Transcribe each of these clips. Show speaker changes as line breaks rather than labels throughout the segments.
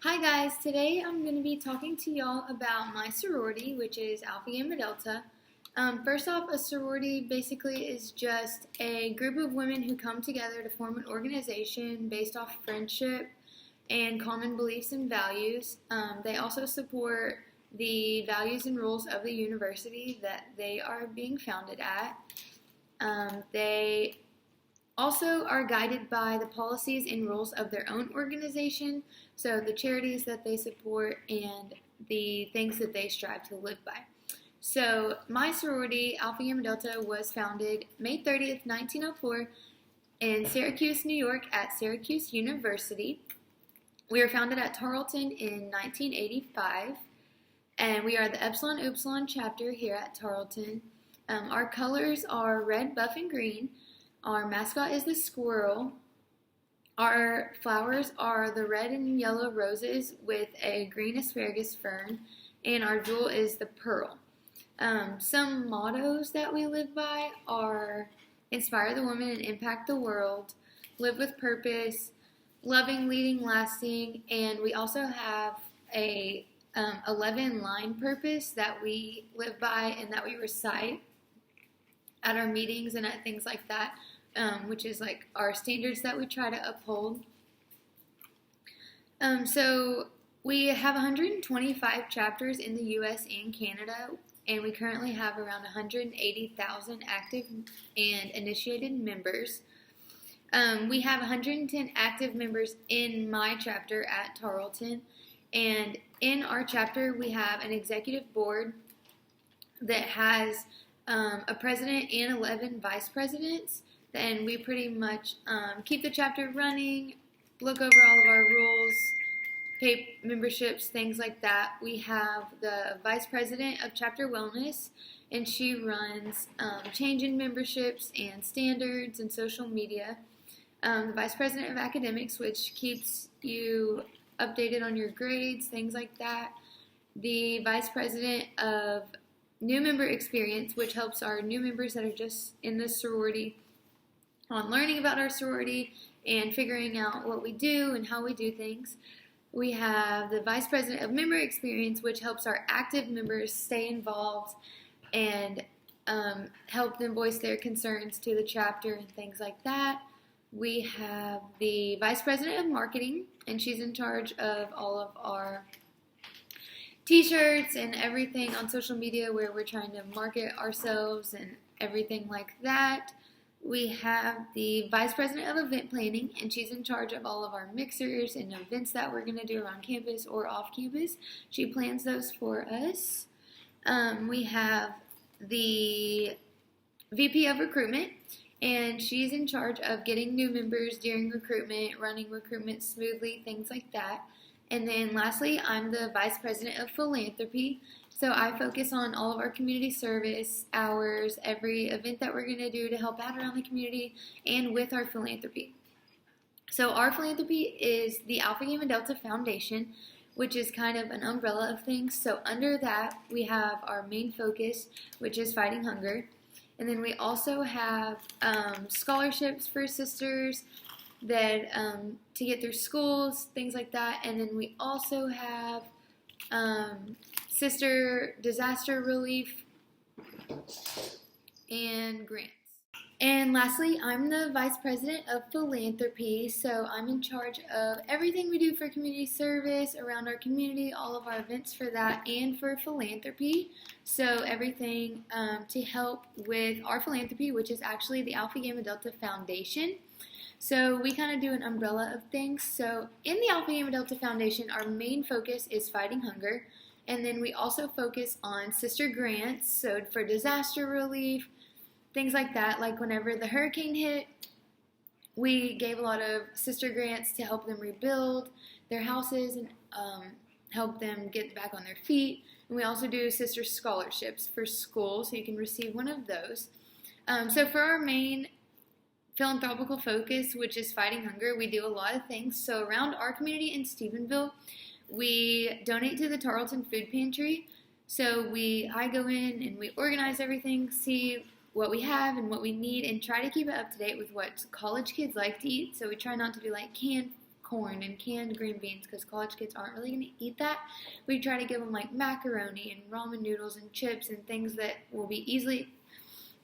Hi guys, today I'm going to be talking to y'all about my sorority, which is Alpha Gamma Delta. First off, a sorority basically is just a group of women who come together to form an organization based off friendship and common beliefs and values. They also support the values and rules of the university that they are being founded at. They also are guided by the policies and rules of their own organization, so the charities that they support and the things that they strive to live by. So my sorority, Alpha Gamma Delta, was founded May 30th, 1904 in Syracuse, New York at Syracuse University. We were founded at Tarleton in 1985, and we are the Epsilon Upsilon chapter here at Tarleton. Our colors are red, buff, and green. Our mascot is the squirrel. Our flowers are the red and yellow roses with a green asparagus fern, and our jewel is the pearl. Some mottos that we live by are inspire the woman and impact the world, live with purpose, loving, leading, lasting, and we also have a 11-line purpose that we live by and that we recite at our meetings and at things like that, which is like our standards that we try to uphold. So we have 125 chapters in the U.S. and Canada, and we currently have around 180,000 active and initiated members. We have 110 active members in my chapter at Tarleton, and in our chapter we have an executive board that has a president and 11 vice presidents, and we pretty much keep the chapter running, look over all of our rules, pay memberships, things like that. We have the vice president of chapter wellness, and she runs change in memberships and standards and social media. The vice president of academics, which keeps you updated on your grades, things like that. The vice president of new member experience, which helps our new members that are just in the sorority on learning about our sorority and figuring out what we do and how we do things. We have the vice president of member experience, which helps our active members stay involved and help them voice their concerns to the chapter and things like that. We have the vice president of marketing, and she's in charge of all of our t-shirts and everything on social media where we're trying to market ourselves and everything like that. We have the vice president of event planning, and she's in charge of all of our mixers and events that we're going to do around campus or off campus. She plans those for us. We have the VP of recruitment, and she's in charge of getting new members during recruitment, running recruitment smoothly, things like that. And then lastly, I'm the Vice President of Philanthropy, so I focus on all of our community service hours, every event that we're going to do to help out around the community, and with our philanthropy. So our philanthropy is the Alpha Gamma Delta Foundation, which is kind of an umbrella of things. So under that, we have our main focus, which is fighting hunger. And then we also have scholarships for sisters that to get through schools, things like that. And then we also have sister disaster relief and grants. And lastly, I'm the vice president of philanthropy, so I'm in charge of everything we do for community service around our community, all of our events for that, and for philanthropy. So everything to help with our philanthropy, which is actually the Alpha Gamma Delta Foundation. So we kind of do an umbrella of things. So in the Alpha Gamma Delta Foundation, our main focus is fighting hunger. And then we also focus on sister grants, so for disaster relief, things like that. Like whenever the hurricane hit, we gave a lot of sister grants to help them rebuild their houses and help them get back on their feet. And we also do sister scholarships for school, so you can receive one of those. So for our main philanthropical focus, which is fighting hunger, we do a lot of things. So around our community in Stephenville, we donate to the Tarleton Food Pantry. So I go in and we organize everything, see what we have and what we need, and try to keep it up to date with what college kids like to eat. So we try not to do like canned corn and canned green beans because college kids aren't really going to eat that. We try to give them like macaroni and ramen noodles and chips and things that will be easily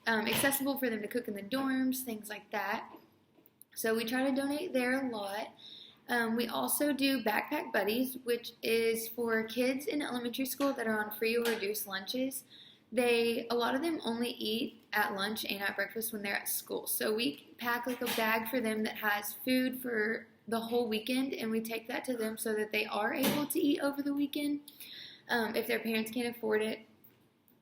accessible for them to cook in the dorms, things like that. So we try to donate there a lot. We also do Backpack Buddies, which is for kids in elementary school that are on free or reduced lunches. A lot of them only eat at lunch and at breakfast when they're at school. So we pack like a bag for them that has food for the whole weekend, and we take that to them so that they are able to eat over the weekend if their parents can't afford it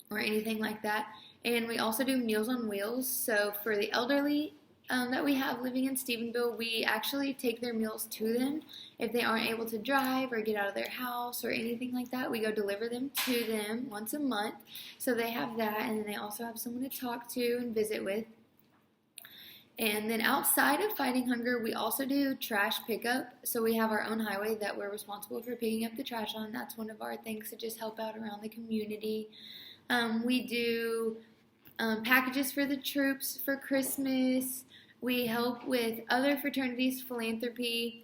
or anything like that. And we also do Meals on Wheels. So for the elderly that we have living in Stephenville, we actually take their meals to them. If they aren't able to drive or get out of their house or anything like that, we go deliver them to them once a month. So they have that, and then they also have someone to talk to and visit with. And then outside of Fighting Hunger, we also do trash pickup. So we have our own highway that we're responsible for picking up the trash on. That's one of our things to just help out around the community. We do packages for the troops for Christmas. We help with other fraternities' philanthropy.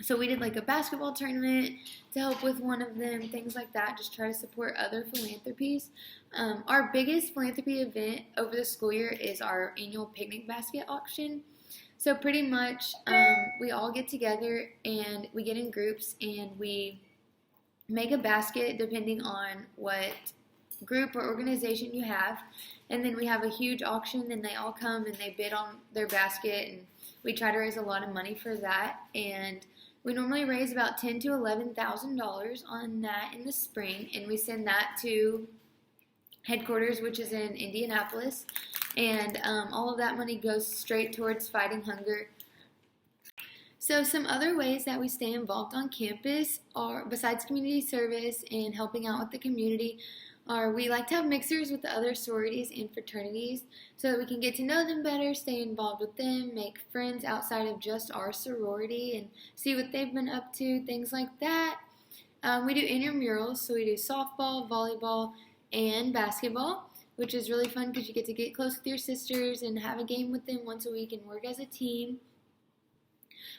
So we did like a basketball tournament to help with one of them, things like that, just try to support other philanthropies. Our biggest philanthropy event over the school year is our annual picnic basket auction. So pretty much we all get together and we get in groups and we make a basket depending on what group or organization you have, and then we have a huge auction and they all come and they bid on their basket, and we try to raise a lot of money for that. And we normally raise about $10,000 to $11,000 on that in the spring, and we send that to headquarters, which is in Indianapolis, and all of that money goes straight towards Fighting Hunger. So some other ways that we stay involved on campus are, besides community service and helping out with the community, we like to have mixers with the other sororities and fraternities so that we can get to know them better, stay involved with them, make friends outside of just our sorority, and see what they've been up to, things like that. We do intramurals, so we do softball, volleyball, and basketball, which is really fun because you get to get close with your sisters and have a game with them once a week and work as a team.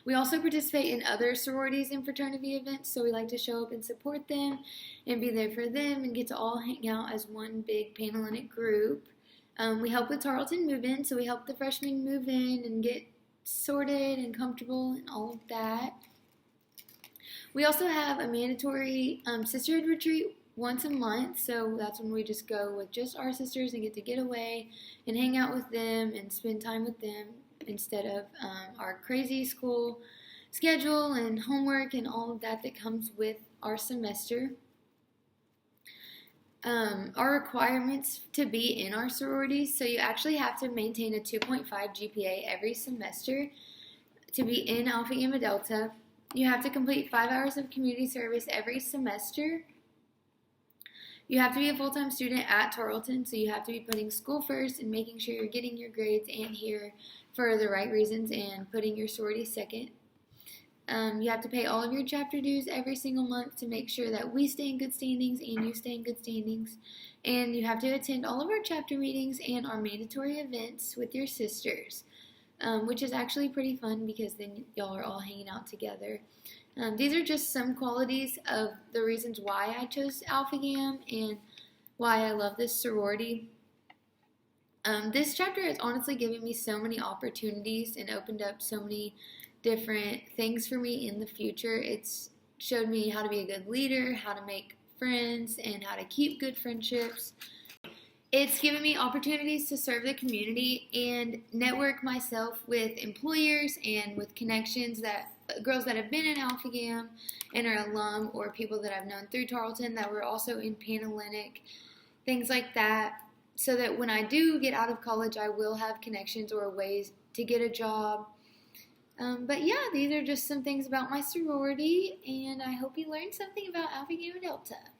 We also participate in other sororities and fraternity events, so we like to show up and support them and be there for them and get to all hang out as one big Panhellenic group. We help with Tarleton move-in, so we help the freshmen move in and get sorted and comfortable and all of that. We also have a mandatory sisterhood retreat once a month, so that's when we just go with just our sisters and get away and hang out with them and spend time with them, instead of our crazy school schedule and homework and all of that comes with our semester. Our requirements to be in our sororities, so you actually have to maintain a 2.5 GPA every semester to be in Alpha Gamma Delta. You have to complete 5 hours of community service every semester. You have to be a full-time student at Tarleton, so you have to be putting school first and making sure you're getting your grades and here for the right reasons and putting your sorority second. You have to pay all of your chapter dues every single month to make sure that we stay in good standings and you stay in good standings. And you have to attend all of our chapter meetings and our mandatory events with your sisters, which is actually pretty fun because then y'all are all hanging out together. These are just some qualities of the reasons why I chose Alpha Gam and why I love this sorority. This chapter has honestly given me so many opportunities and opened up so many different things for me in the future. It's showed me how to be a good leader, how to make friends, and how to keep good friendships. It's given me opportunities to serve the community and network myself with employers and with connections that girls that have been in Alpha Gam and are alum, or people that I've known through Tarleton that were also in Panhellenic, things like that, so that when I do get out of college, I will have connections or ways to get a job. But yeah, these are just some things about my sorority, and I hope you learned something about Alpha Gamma Delta.